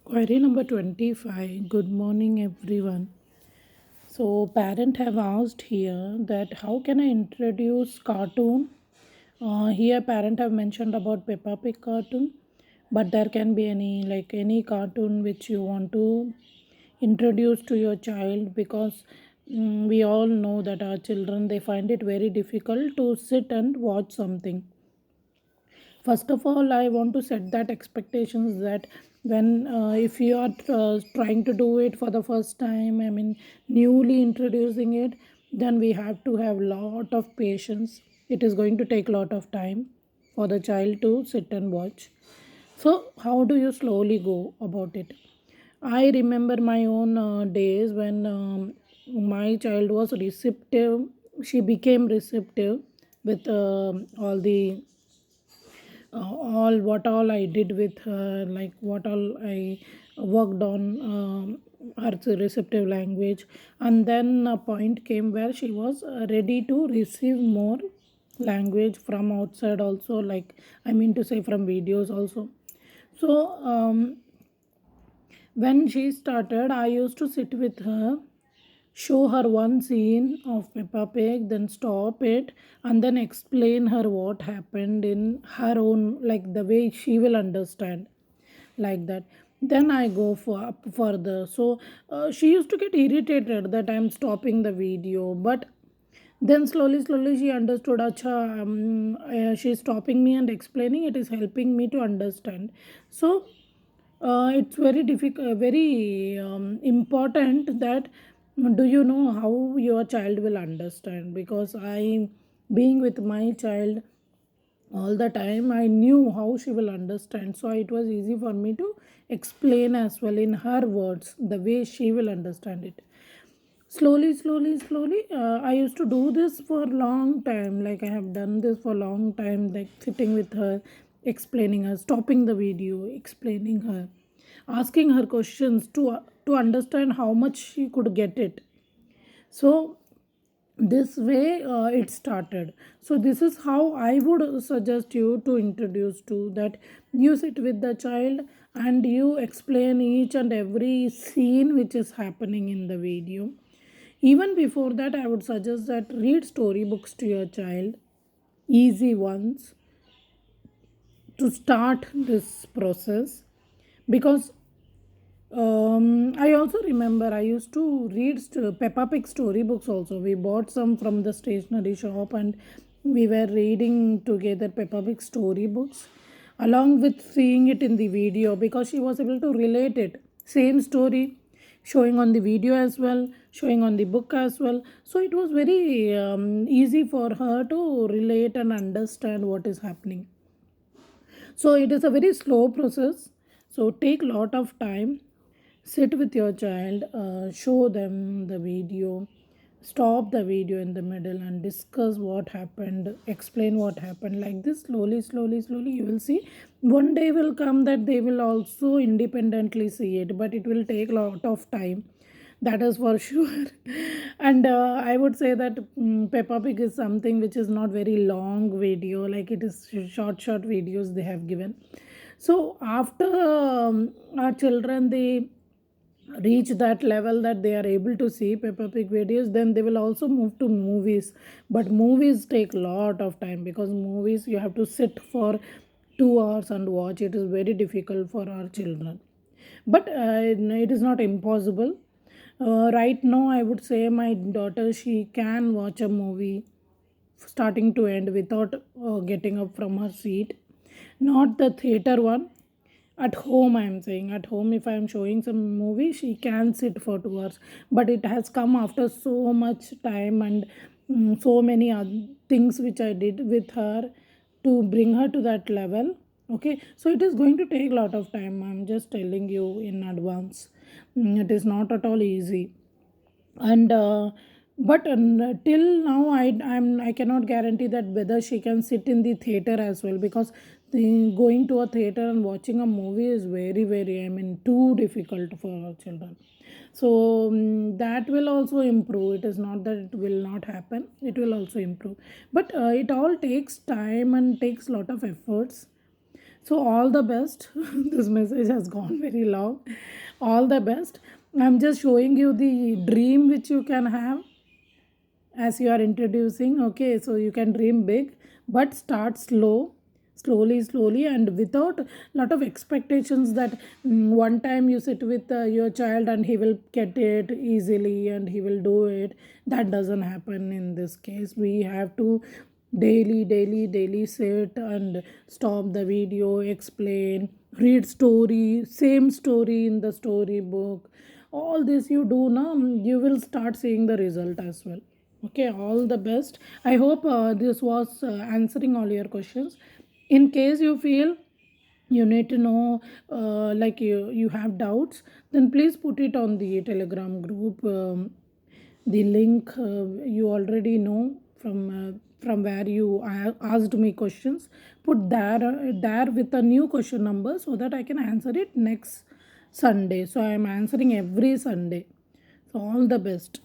Query number 25. Good morning, everyone. So, parent have asked here that how can I introduce cartoon? Here, parent have mentioned about Peppa Pig cartoon, but there can be any cartoon which you want to introduce to your child because we all know that our children they find it very difficult to sit and watch something. First of all, I want to set that expectations that when if you are trying to do it for the first time, I mean newly introducing it, then we have to have lot of patience. It is going to take lot of time for the child to sit and watch. So how do you slowly go about it? I remember my own days when my child was receptive. She became receptive with all the all I did with her, like what all I worked on her receptive language, and then a point came where she was ready to receive more language from outside also, like I mean to say from videos also. So when she started, I used to sit with her, show her one scene of Peppa Pig, then stop it, and then explain her what happened in her own, like the way she will understand, like that. Then I go for up further. So she used to get irritated that I'm stopping the video, but then slowly she understood. Acha, she's stopping me and explaining. It is helping me to understand. So it's very difficult, very important that do you know how your child will understand? Because I, being with my child all the time, I knew how she will understand. So it was easy for me to explain as well in her words, the way she will understand it. Slowly, I used to do this for a long time. Like I have done this for a long time, like sitting with her, explaining her, stopping the video, explaining her, asking her questions to understand how much she could get it. So this way it started. So this is how I would suggest you to introduce to that. You sit with the child and you explain each and every scene which is happening in the video. Even before that, I would suggest that read storybooks to your child, easy ones, to start this process. Because I also remember I used to read Peppa Pig storybooks also. We bought some from the stationery shop and we were reading together Peppa Pig storybooks along with seeing it in the video because she was able to relate it. Same story showing on the video as well, showing on the book as well. So it was very easy for her to relate and understand what is happening. So it is a very slow process. So take lot of time. Sit with your child, show them the video, stop the video in the middle and discuss what happened, explain what happened. Like this, slowly, you will see. One day will come that they will also independently see it, but it will take lot of time. That is for sure. And I would say that Peppa Pig is something which is not very long video, like it is short videos they have given. So after our children they reach that level that they are able to see Peppa Pig videos, then they will also move to movies. But movies take lot of time because movies you have to sit for 2 hours and watch. It is very difficult for our children, but it is not impossible. Right now I would say my daughter, she can watch a movie starting to end without getting up from her seat. Not the theater one. At home, I am saying, at home, if I am showing some movie, she can sit for 2 hours. But it has come after so much time and so many other things which I did with her to bring her to that level. Okay, so it is going to take a lot of time. I'm just telling you in advance. It is not at all easy. And but till now I cannot guarantee that whether she can sit in the theater as well, because going to a theater and watching a movie is very, I mean, too difficult for our children. So that will also improve. It is not that it will not happen, it will also improve. But it all takes time and takes lot of efforts. So all the best. This message has gone very long. All the best. I'm just showing you the dream which you can have as you are introducing. Okay, so you can dream big, but start slowly, and without lot of expectations that one time you sit with your child and he will get it easily and he will do it. That doesn't happen in this case. We have to daily sit and stop the video, explain, read story, same story in the storybook. All this you do now, you will start seeing the result as well. Okay, all the best. I hope this was answering all your questions. In case you feel you need to know, like you have doubts, then please put it on the Telegram group. The link you already know from where you asked me questions. Put there with a new question number so that I can answer it next Sunday. So I am answering every Sunday. So all the best.